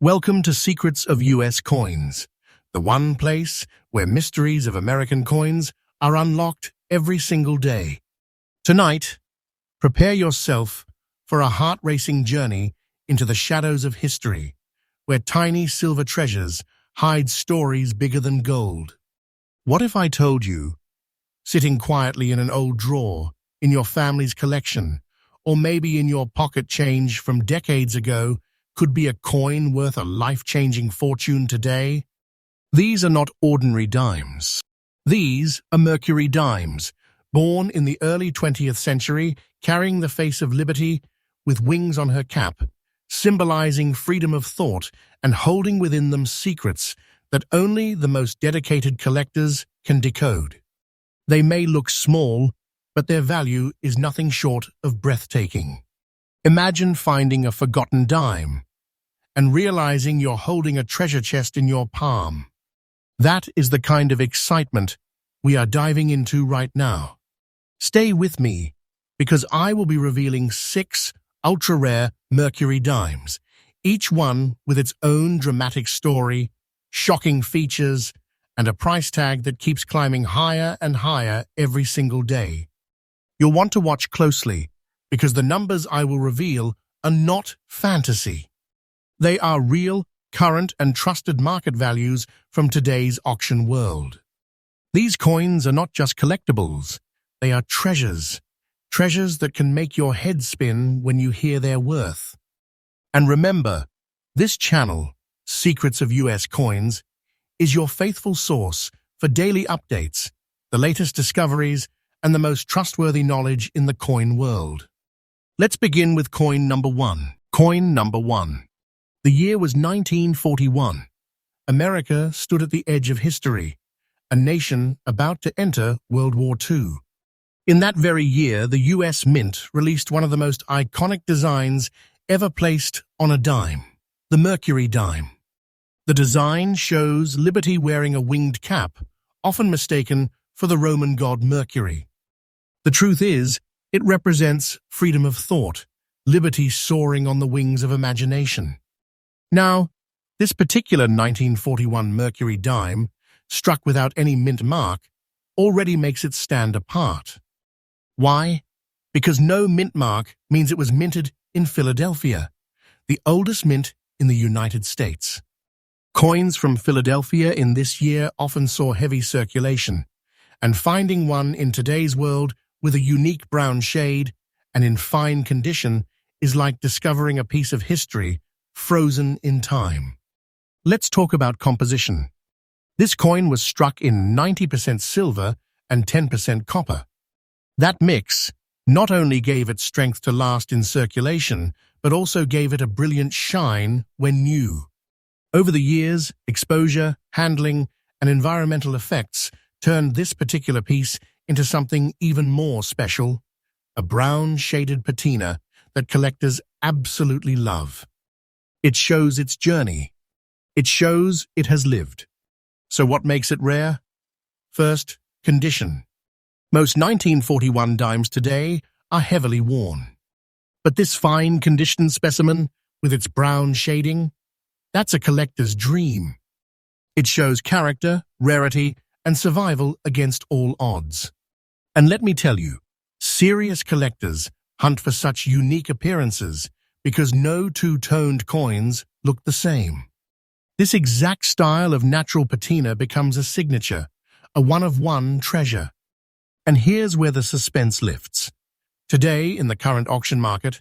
Welcome to Secrets of US Coins, the one place where mysteries of American coins are unlocked every single day. Tonight, prepare yourself for a heart-racing journey into the shadows of history, where tiny silver treasures hide stories bigger than gold. What if I told you, sitting quietly in an old drawer in your family's collection, or maybe in your pocket change from decades ago, could be a coin worth a life-changing fortune today? These are not ordinary dimes. These are Mercury dimes, born in the early 20th century, carrying the face of liberty with wings on her cap, symbolizing freedom of thought and holding within them secrets that only the most dedicated collectors can decode. They may look small, but their value is nothing short of breathtaking. Imagine finding a forgotten dime and realizing you're holding a treasure chest in your palm. That is the kind of excitement we are diving into right now. Stay with me, because I will be revealing 6 ultra-rare Mercury dimes, each one with its own dramatic story, shocking features, and a price tag that keeps climbing higher and higher every single day. You'll want to watch closely, because the numbers I will reveal are not fantasy. They are real, current, and trusted market values from today's auction world. These coins are not just collectibles, they are treasures. Treasures that can make your head spin when you hear their worth. And remember, this channel, Secrets of US Coins, is your faithful source for daily updates, the latest discoveries, and the most trustworthy knowledge in the coin world. Let's begin with coin number 1. Coin number 1. The year was 1941. America stood at the edge of history, a nation about to enter World War II. In that very year, the US Mint released one of the most iconic designs ever placed on a dime, the Mercury dime. The design shows Liberty wearing a winged cap, often mistaken for the Roman god Mercury. The truth is, it represents freedom of thought, liberty soaring on the wings of imagination. Now, this particular 1941 Mercury dime, struck without any mint mark, already makes it stand apart. Why? Because no mint mark means it was minted in Philadelphia, the oldest mint in the United States. Coins from Philadelphia in this year often saw heavy circulation, and finding one in today's world with a unique brown shade and in fine condition is like discovering a piece of history frozen in time. Let's talk about composition. This coin was struck in 90% silver and 10% copper. That mix not only gave it strength to last in circulation, but also gave it a brilliant shine when new. Over the years, exposure, handling, and environmental effects turned this particular piece into something even more special, a brown shaded patina that collectors absolutely love. It shows its journey. It shows it has lived. So what makes it rare? First, condition. Most 1941 dimes today are heavily worn. But this fine conditioned specimen, with its brown shading, that's a collector's dream. It shows character, rarity, and survival against all odds. And let me tell you, serious collectors hunt for such unique appearances because no two-toned coins look the same. This exact style of natural patina becomes a signature, a one-of-one treasure. And here's where the suspense lifts. Today, in the current auction market,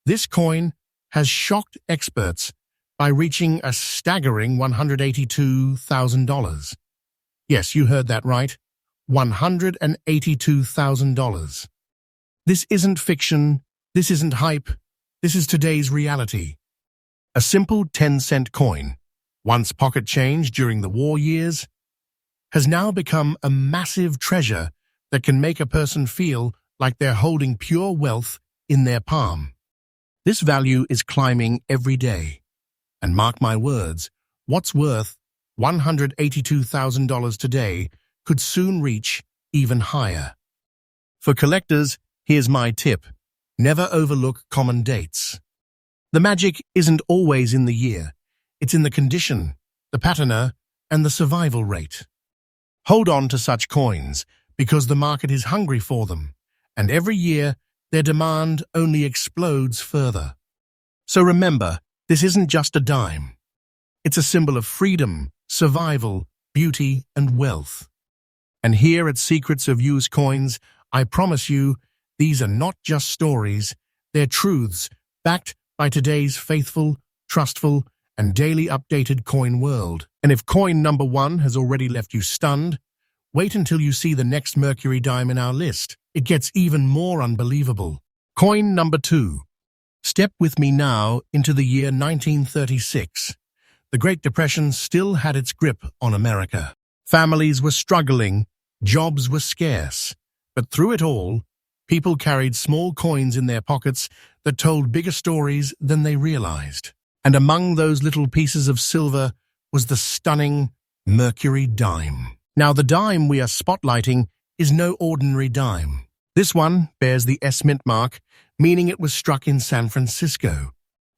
this coin has shocked experts by reaching a staggering $182,000. Yes, you heard that right, $182,000. This isn't fiction, this isn't hype, this is today's reality. A simple 10-cent coin, once pocket change during the war years, has now become a massive treasure that can make a person feel like they're holding pure wealth in their palm. This value is climbing every day. And mark my words, what's worth $182,000 today could soon reach even higher. For collectors, here's my tip. Never overlook common dates. The magic isn't always in the year. It's in the condition, the patina, and the survival rate. Hold on to such coins because the market is hungry for them, and every year their demand only explodes further. So remember, this isn't just a dime. It's a symbol of freedom, survival, beauty, and wealth. And here at Secrets of Used Coins, I promise you, these are not just stories, they're truths backed by today's faithful, trustful, and daily updated coin world. And if coin number 1 has already left you stunned, wait until you see the next Mercury dime in our list. It gets even more unbelievable. Coin number 2. Step with me now into the year 1936. The Great Depression still had its grip on America. Families were struggling, jobs were scarce, but through it all, people carried small coins in their pockets that told bigger stories than they realized. And among those little pieces of silver was the stunning Mercury dime. Now, the dime we are spotlighting is no ordinary dime. This one bears the S Mint mark, meaning it was struck in San Francisco.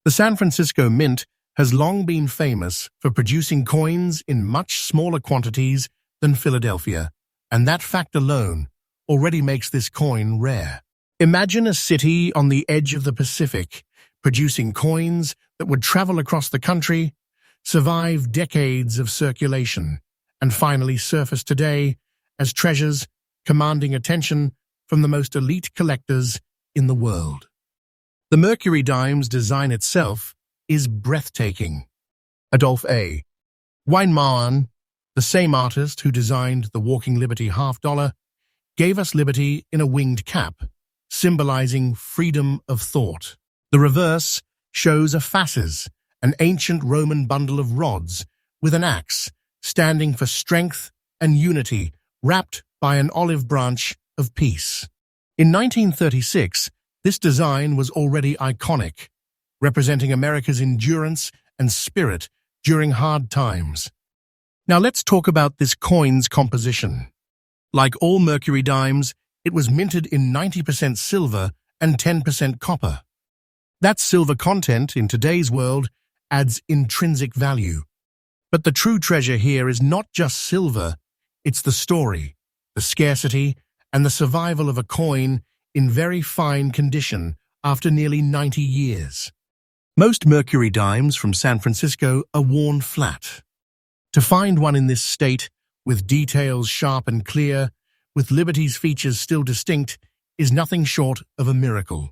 The San Francisco Mint has long been famous for producing coins in much smaller quantities than Philadelphia, and that fact alone already makes this coin rare. Imagine a city on the edge of the Pacific producing coins that would travel across the country, survive decades of circulation, and finally surface today as treasures commanding attention from the most elite collectors in the world. The Mercury dime's design itself is breathtaking. Adolphe A. Weinmann, the same artist who designed the Walking Liberty $half, gave us liberty in a winged cap, symbolizing freedom of thought. The reverse shows a fasces, an ancient Roman bundle of rods with an axe, standing for strength and unity, wrapped by an olive branch of peace. In 1936, this design was already iconic, representing America's endurance and spirit during hard times. Now let's talk about this coin's composition. Like all Mercury dimes, it was minted in 90% silver and 10% copper. That silver content in today's world adds intrinsic value. But the true treasure here is not just silver, it's the story, the scarcity, and the survival of a coin in very fine condition after nearly 90 years. Most Mercury dimes from San Francisco are worn flat. To find one in this state, with details sharp and clear, with Liberty's features still distinct, is nothing short of a miracle.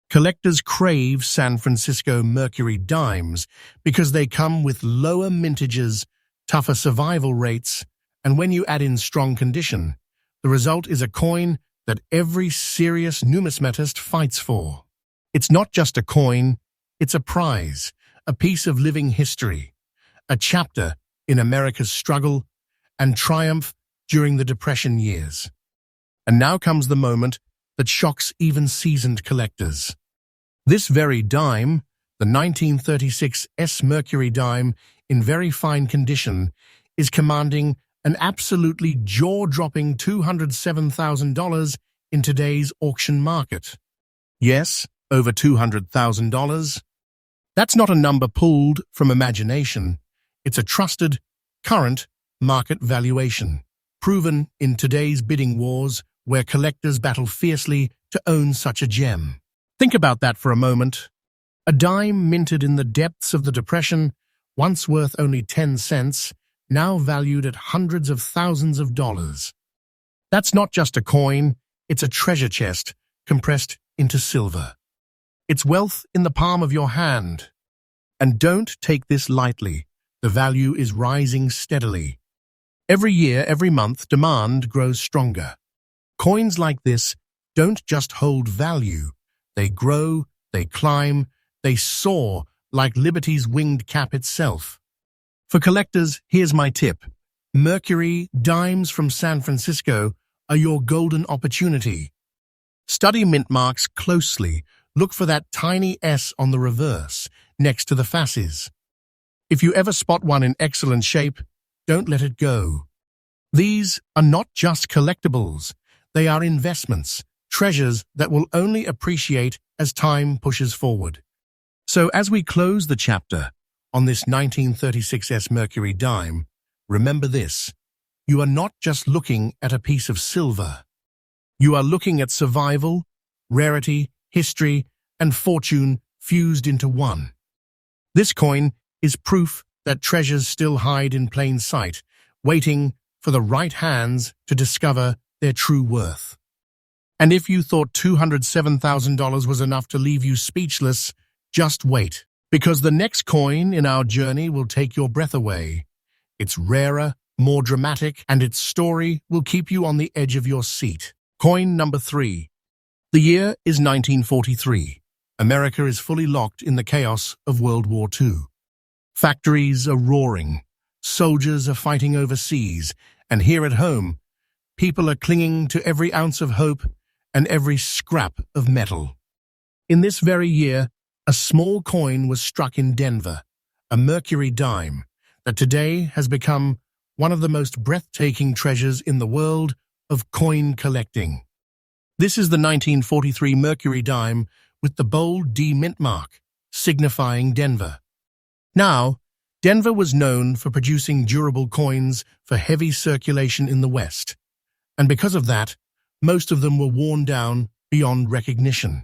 Collectors crave San Francisco Mercury dimes because they come with lower mintages, tougher survival rates, and when you add in strong condition, the result is a coin that every serious numismatist fights for. It's not just a coin, it's a prize, a piece of living history, a chapter in America's struggle and triumph during the Depression years. And now comes the moment that shocks even seasoned collectors. This very dime, the 1936 S Mercury dime in very fine condition, is commanding an absolutely jaw-dropping $207,000 in today's auction market. Yes, over $200,000. That's not a number pulled from imagination. It's a trusted, current market valuation, proven in today's bidding wars where collectors battle fiercely to own such a gem. Think about that for a moment. A dime minted in the depths of the Depression, once worth only 10 cents, now valued at hundreds of thousands of dollars. That's not just a coin, it's a treasure chest compressed into silver. It's wealth in the palm of your hand. And don't take this lightly. The value is rising steadily. Every year, every month, demand grows stronger. Coins like this don't just hold value. They grow, they climb, they soar like Liberty's winged cap itself. For collectors, here's my tip. Mercury dimes from San Francisco are your golden opportunity. Study mint marks closely. Look for that tiny S on the reverse, next to the fasces. If you ever spot one in excellent shape, don't let it go. These are not just collectibles. They are investments, treasures that will only appreciate as time pushes forward. So as we close the chapter on this 1936 Mercury dime, remember this: you are not just looking at a piece of silver. You are looking at survival, rarity, history, and fortune fused into one. This coin is proof that treasures still hide in plain sight, waiting for the right hands to discover their true worth. And if you thought $207,000 was enough to leave you speechless, just wait, because the next coin in our journey will take your breath away. It's rarer, more dramatic, and its story will keep you on the edge of your seat. Coin number 3. The year is 1943. America is fully locked in the chaos of World War II. Factories are roaring, soldiers are fighting overseas, and here at home, people are clinging to every ounce of hope and every scrap of metal. In this very year, a small coin was struck in Denver, a Mercury dime, that today has become one of the most breathtaking treasures in the world of coin collecting. This is the 1943 Mercury dime with the bold D mint mark, signifying Denver. Now, Denver was known for producing durable coins for heavy circulation in the West, and because of that, most of them were worn down beyond recognition.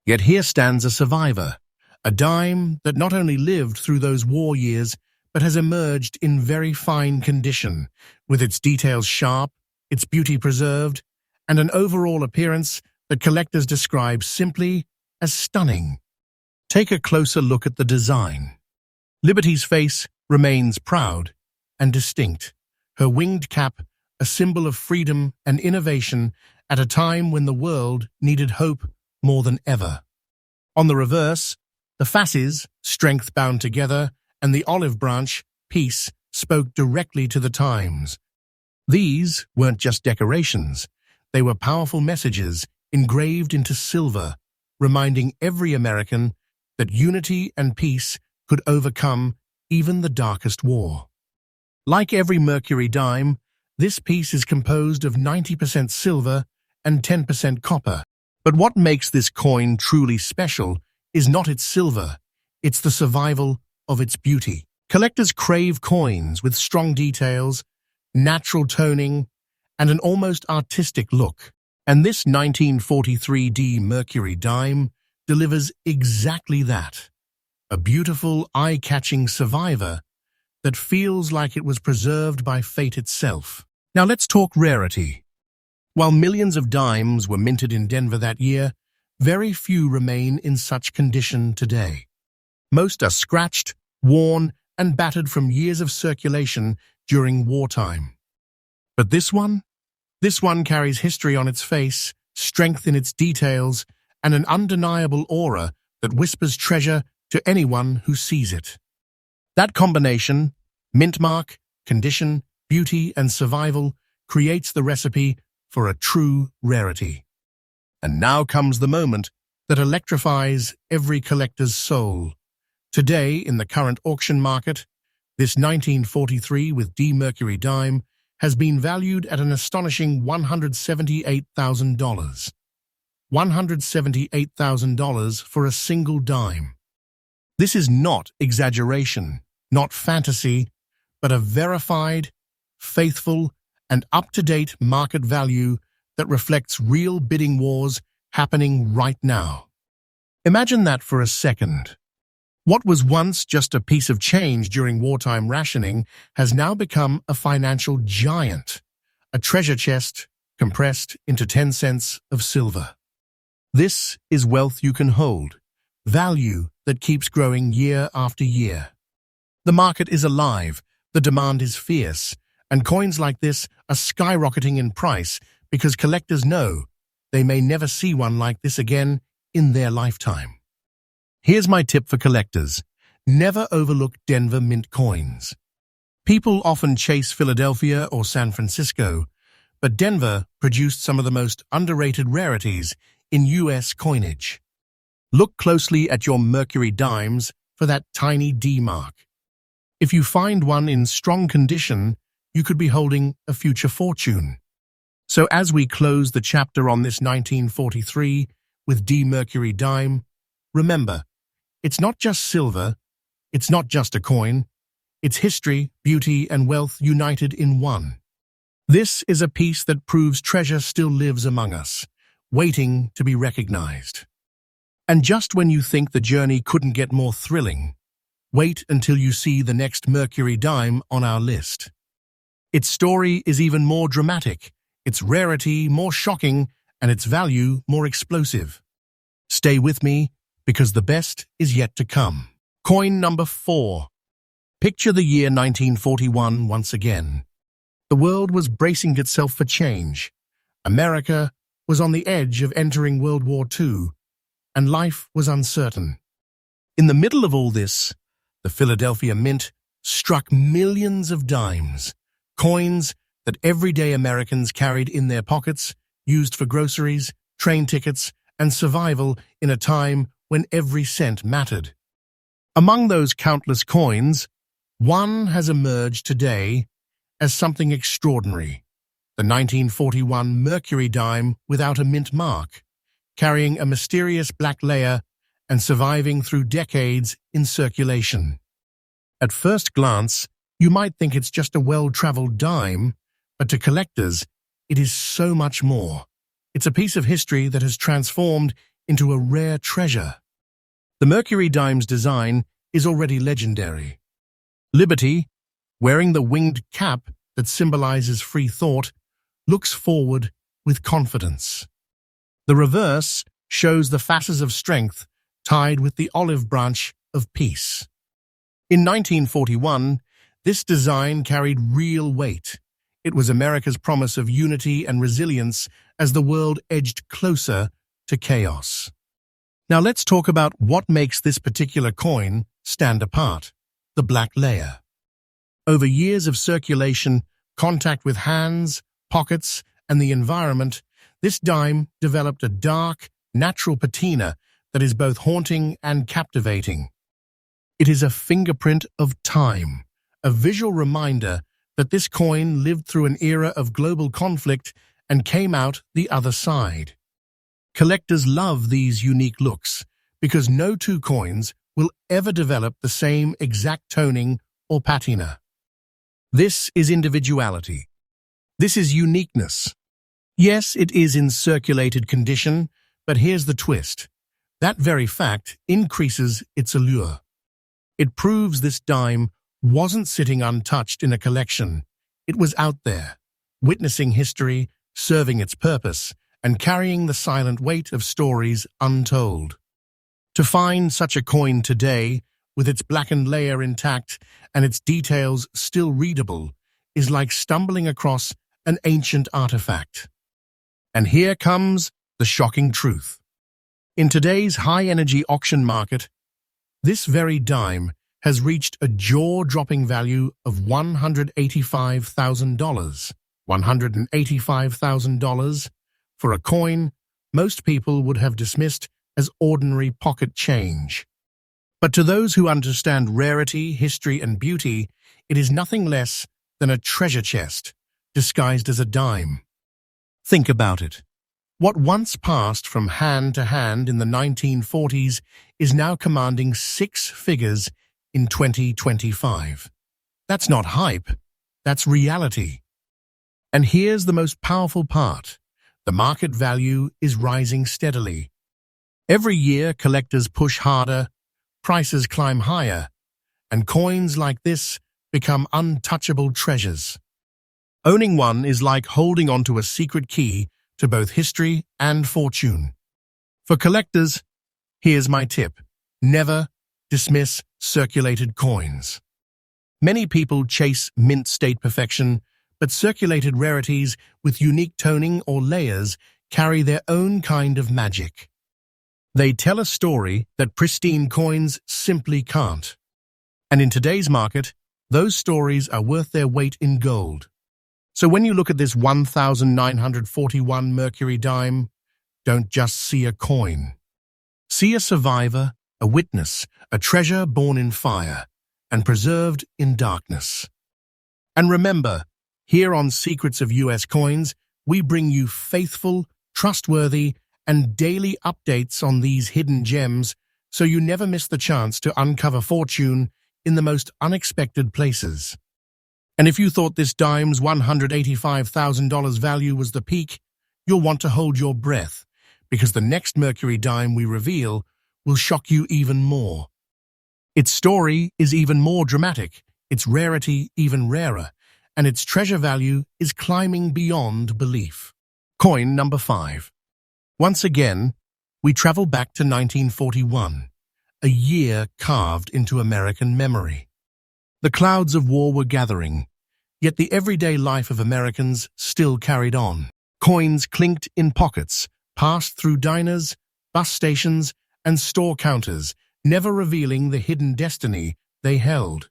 Yet here stands a survivor, a dime that not only lived through those war years, but has emerged in very fine condition, with its details sharp, its beauty preserved, and an overall appearance that collectors describe simply as stunning. Take a closer look at the design. Liberty's face remains proud and distinct, her winged cap a symbol of freedom and innovation at a time when the world needed hope more than ever. On the reverse, the fasces, strength bound together, and the olive branch, peace, spoke directly to the times. These weren't just decorations, they were powerful messages engraved into silver, reminding every American that unity and peace could overcome even the darkest war. Like every Mercury dime, this piece is composed of 90% silver and 10% copper. But what makes this coin truly special is not its silver, it's the survival of its beauty. Collectors crave coins with strong details, natural toning, and an almost artistic look. And this 1943 D Mercury dime delivers exactly that. A beautiful, eye-catching survivor that feels like it was preserved by fate itself. Now let's talk rarity. While millions of dimes were minted in Denver that year, very few remain in such condition today. Most are scratched, worn, and battered from years of circulation during wartime. But this one carries history on its face, strength in its details, and an undeniable aura that whispers treasure to anyone who sees it. That combination, mint mark, condition, beauty, and survival, creates the recipe for a true rarity. And now comes the moment that electrifies every collector's soul. Today, in the current auction market, this 1943 with D Mercury dime has been valued at an astonishing $178,000. $178,000 for a single dime. This is not exaggeration, not fantasy, but a verified, faithful, and up-to-date market value that reflects real bidding wars happening right now. Imagine that for a second. What was once just a piece of change during wartime rationing has now become a financial giant, a treasure chest compressed into 10 cents of silver. This is wealth you can hold, value that keeps growing year after year. The market is alive, the demand is fierce, and coins like this are skyrocketing in price because collectors know they may never see one like this again in their lifetime. Here's my tip for collectors: never overlook Denver mint coins. People often chase Philadelphia or San Francisco, but Denver produced some of the most underrated rarities in U.S. coinage. Look closely at your Mercury dimes for that tiny D mark. If you find one in strong condition, you could be holding a future fortune. So as we close the chapter on this 1943 with D Mercury dime, remember, it's not just silver, It's not just a coin. It's history, beauty, and wealth united in one. This is a piece that proves treasure still lives among us, waiting to be recognized. And just when you think the journey couldn't get more thrilling, wait until you see the next Mercury dime on our list. Its story is even more dramatic, its rarity more shocking, and its value more explosive. Stay with me, because the best is yet to come. Coin number 4. Picture the year 1941 once again. The world was bracing itself for change. America was on the edge of entering World War II, and life was uncertain. In the middle of all this, the Philadelphia Mint struck millions of dimes, coins that everyday Americans carried in their pockets, used for groceries, train tickets, and survival in a time when every cent mattered. Among those countless coins, one has emerged today as something extraordinary: the 1941 Mercury dime without a mint mark, carrying a mysterious black layer and surviving through decades in circulation. At first glance, you might think it's just a well-traveled dime, but to collectors, it is so much more. It's a piece of history that has transformed into a rare treasure. The Mercury dime's design is already legendary. Liberty, wearing the winged cap that symbolizes free thought, looks forward with confidence. The reverse shows the facets of strength tied with the olive branch of peace. In 1941, this design carried real weight. It was America's promise of unity and resilience as the world edged closer to chaos. Now let's talk about what makes this particular coin stand apart: the black layer. Over years of circulation, contact with hands, pockets, and the environment, this dime developed a dark, natural patina that is both haunting and captivating. It is a fingerprint of time, a visual reminder that this coin lived through an era of global conflict and came out the other side. Collectors love these unique looks because no two coins will ever develop the same exact toning or patina. This is individuality. This is uniqueness. Yes, it is in circulated condition, but here's the twist. That very fact increases its allure. It proves this dime wasn't sitting untouched in a collection. It was out there, witnessing history, serving its purpose, and carrying the silent weight of stories untold. To find such a coin today, with its blackened layer intact and its details still readable, is like stumbling across an ancient artifact. And here comes the shocking truth. In today's high-energy auction market, this very dime has reached a jaw-dropping value of $185,000. $185,000 for a coin most people would have dismissed as ordinary pocket change. But to those who understand rarity, history, and beauty, it is nothing less than a treasure chest disguised as a dime. Think about it. What once passed from hand to hand in the 1940s is now commanding 6 figures in 2025. That's not hype, that's reality. And here's the most powerful part. The market value is rising steadily. Every year, collectors push harder, prices climb higher, and coins like this become untouchable treasures. Owning one is like holding onto a secret key to both history and fortune. For collectors, here's my tip: never dismiss circulated coins. Many people chase mint state perfection, but circulated rarities with unique toning or layers carry their own kind of magic. They tell a story that pristine coins simply can't. And in today's market, those stories are worth their weight in gold. So when you look at this 1941 Mercury dime, don't just see a coin. See a survivor, a witness, a treasure born in fire and preserved in darkness. And remember, here on Secrets of US Coins, we bring you faithful, trustworthy, and daily updates on these hidden gems so you never miss the chance to uncover fortune in the most unexpected places. And if you thought this dime's $185,000 value was the peak, you'll want to hold your breath, because the next Mercury dime we reveal will shock you even more. Its story is even more dramatic, its rarity even rarer, and its treasure value is climbing beyond belief. Coin number 5. Once again, we travel back to 1941, a year carved into American memory. The clouds of war were gathering, yet the everyday life of Americans still carried on. Coins clinked in pockets, passed through diners, bus stations, and store counters, never revealing the hidden destiny they held.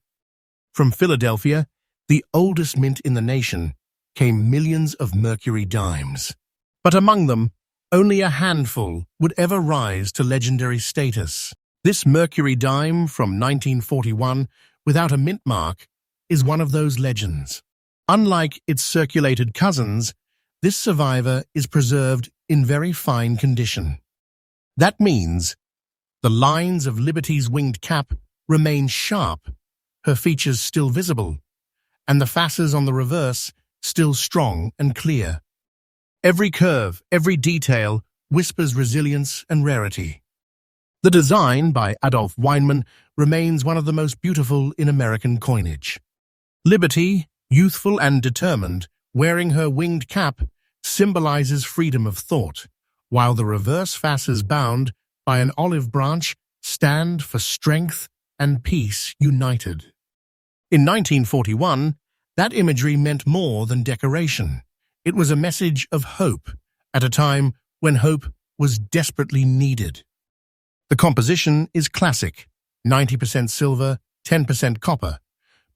From Philadelphia, the oldest mint in the nation, came millions of Mercury dimes. But among them, only a handful would ever rise to legendary status. This Mercury dime from 1941, without a mint mark, is one of those legends. Unlike its circulated cousins, this survivor is preserved in very fine condition. That means the lines of Liberty's winged cap remain sharp, her features still visible, and the facets on the reverse still strong and clear. Every curve, every detail whispers resilience and rarity. The design by Adolf Weinman remains one of the most beautiful in American coinage. Liberty, youthful and determined, wearing her winged cap, symbolizes freedom of thought, while the reverse facets bound by an olive branch stand for strength and peace united. In 1941, that imagery meant more than decoration. It was a message of hope at a time when hope was desperately needed. The composition is classic, 90% silver, 10% copper.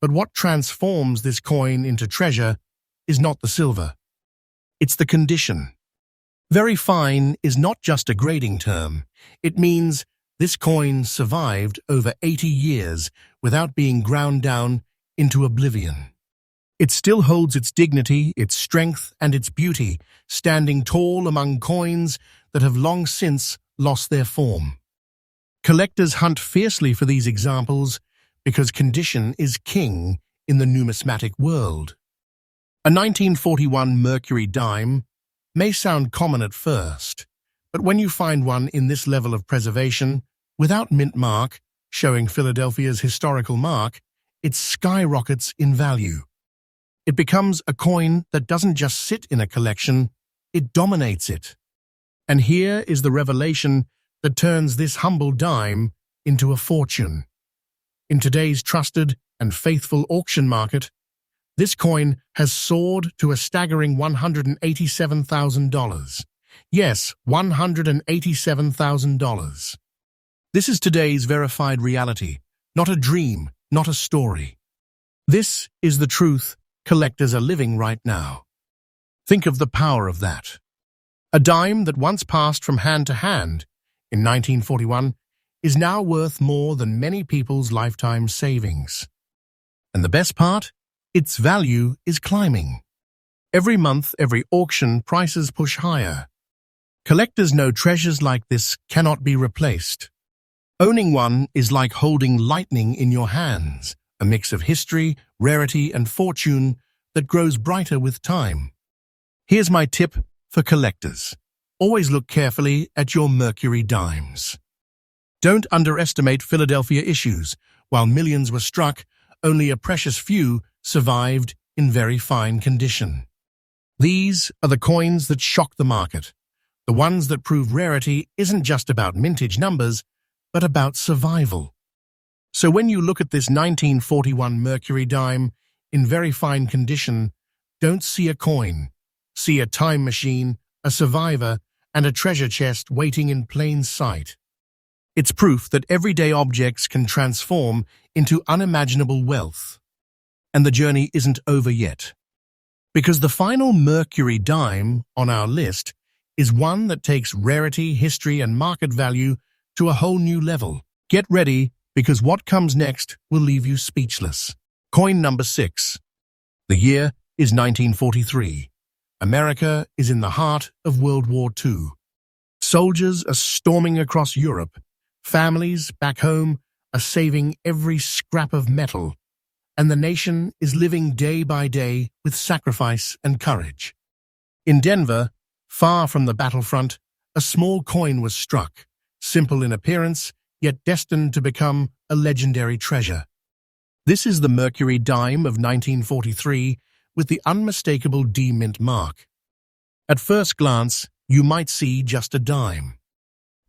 But what transforms this coin into treasure is not the silver. It's the condition. Very fine is not just a grading term. It means this coin survived over 80 years without being ground down into oblivion. It still holds its dignity, its strength, and its beauty, standing tall among coins that have long since lost their form. Collectors hunt fiercely for these examples because condition is king in the numismatic world. A 1941 Mercury dime may sound common at first, but when you find one in this level of preservation, without mint mark, showing Philadelphia's historical mark, it skyrockets in value. It becomes a coin that doesn't just sit in a collection, it dominates it. And here is the revelation that turns this humble dime into a fortune. In today's trusted and faithful auction market, this coin has soared to a staggering $187,000. Yes, $187,000. This is today's verified reality, not a dream, not a story. This is the truth collectors are living right now. Think of the power of that. A dime that once passed from hand to hand in 1941 is now worth more than many people's lifetime savings. And the best part? Its value is climbing. Every month, every auction, prices push higher. Collectors know treasures like this cannot be replaced. Owning one is like holding lightning in your hands, a mix of history, rarity, and fortune that grows brighter with time. Here's my tip for collectors. Always look carefully at your Mercury dimes. Don't underestimate Philadelphia issues. While millions were struck, only a precious few survived in very fine condition. These are the coins that shock the market. The ones that prove rarity isn't just about mintage numbers, but about survival. So when you look at this 1941 Mercury dime in very fine condition, don't see a coin. See a time machine, a survivor, and a treasure chest waiting in plain sight. It's proof that everyday objects can transform into unimaginable wealth. And the journey isn't over yet. Because the final Mercury dime on our list is one that takes rarity, history, and market value to a whole new level. Get ready, because what comes next will leave you speechless. Coin number 6. The year is 1943. America is in the heart of World War II. Soldiers are storming across Europe. Families back home are saving every scrap of metal, and the nation is living day by day with sacrifice and courage. In Denver, far from the battlefront, a small coin was struck, simple in appearance, yet destined to become a legendary treasure. This is the Mercury dime of 1943 with the unmistakable D mint mark. At first glance, you might see just a dime.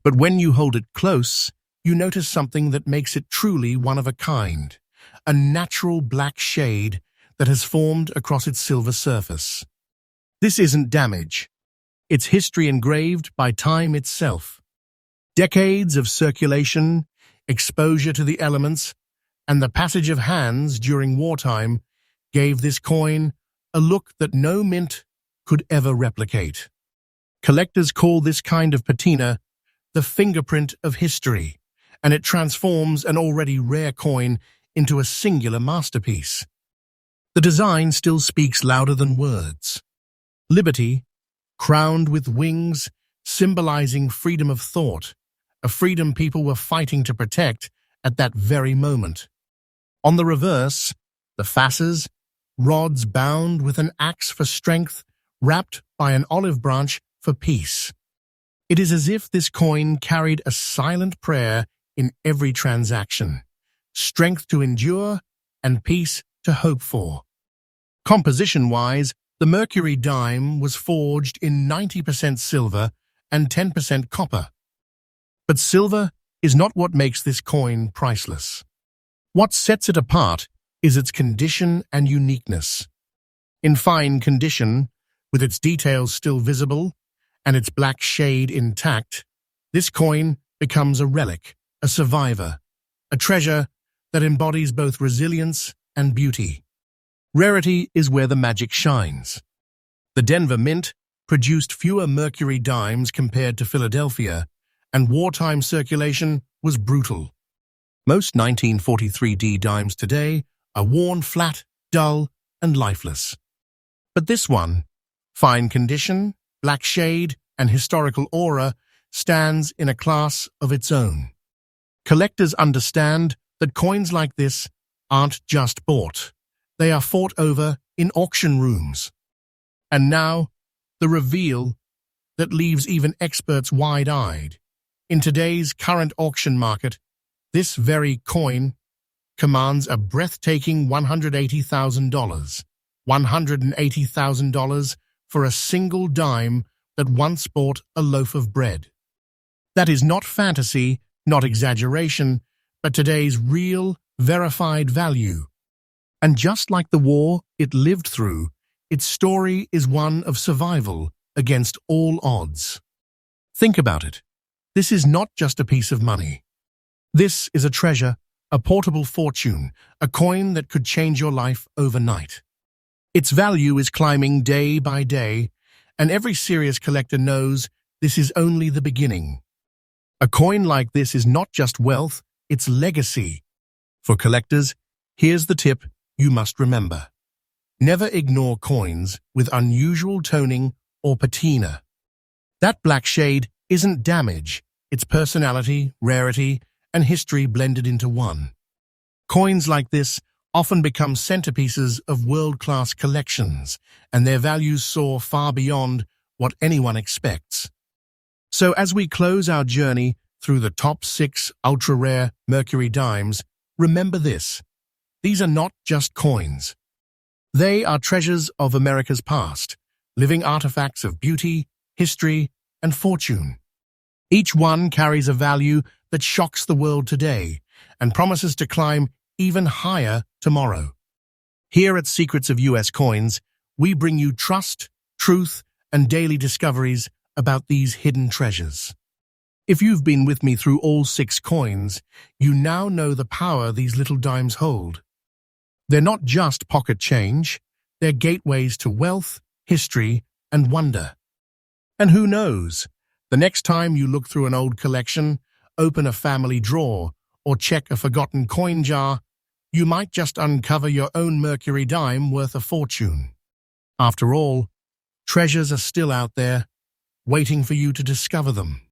But when you hold it close, you notice something that makes it truly one of a kind, a natural black shade that has formed across its silver surface. This isn't damage. It's history engraved by time itself. Decades of circulation, exposure to the elements, and the passage of hands during wartime gave this coin a look that no mint could ever replicate. Collectors call this kind of patina the fingerprint of history, and it transforms an already rare coin into a singular masterpiece. The design still speaks louder than words. Liberty, crowned with wings, symbolizing freedom of thought, a freedom people were fighting to protect at that very moment. On the reverse, the fasces, rods bound with an axe for strength, wrapped by an olive branch for peace. It is as if this coin carried a silent prayer in every transaction, strength to endure and peace to hope for. Composition-wise, the Mercury dime was forged in 90% silver and 10% copper. But silver is not what makes this coin priceless. What sets it apart is its condition and uniqueness. In fine condition, with its details still visible and its black shade intact, this coin becomes a relic, a survivor, a treasure that embodies both resilience and beauty. Rarity is where the magic shines. The Denver Mint produced fewer Mercury dimes compared to Philadelphia, and wartime circulation was brutal. Most 1943 D dimes today are worn flat, dull, and lifeless. But this one, fine condition, black shade, and historical aura, stands in a class of its own. Collectors understand that coins like this aren't just bought. They are fought over in auction rooms. And now, the reveal that leaves even experts wide-eyed. In today's current auction market, this very coin commands a breathtaking $180,000. $180,000 for a single dime that once bought a loaf of bread. That is not fantasy, not exaggeration, but today's real, verified value. And just like the war it lived through, its story is one of survival against all odds. Think about it. This is not just a piece of money. This is a treasure, a portable fortune, a coin that could change your life overnight. Its value is climbing day by day, and every serious collector knows this is only the beginning. A coin like this is not just wealth, it's legacy. For collectors, here's the tip you must remember. Never ignore coins with unusual toning or patina. That black shade isn't damage, it's personality, rarity, and history blended into one. Coins like this often become centerpieces of world-class collections, and their values soar far beyond what anyone expects. So as we close our journey through the top 6 ultra-rare Mercury dimes, remember this. These are not just coins. They are treasures of America's past, living artifacts of beauty, history, and fortune. Each one carries a value that shocks the world today and promises to climb even higher tomorrow. Here at Secrets of US Coins, we bring you trust, truth, and daily discoveries about these hidden treasures. If you've been with me through all 6 coins, you now know the power these little dimes hold. They're not just pocket change, they're gateways to wealth, history, and wonder. And who knows, the next time you look through an old collection, open a family drawer, or check a forgotten coin jar, you might just uncover your own Mercury dime worth a fortune. After all, treasures are still out there, waiting for you to discover them.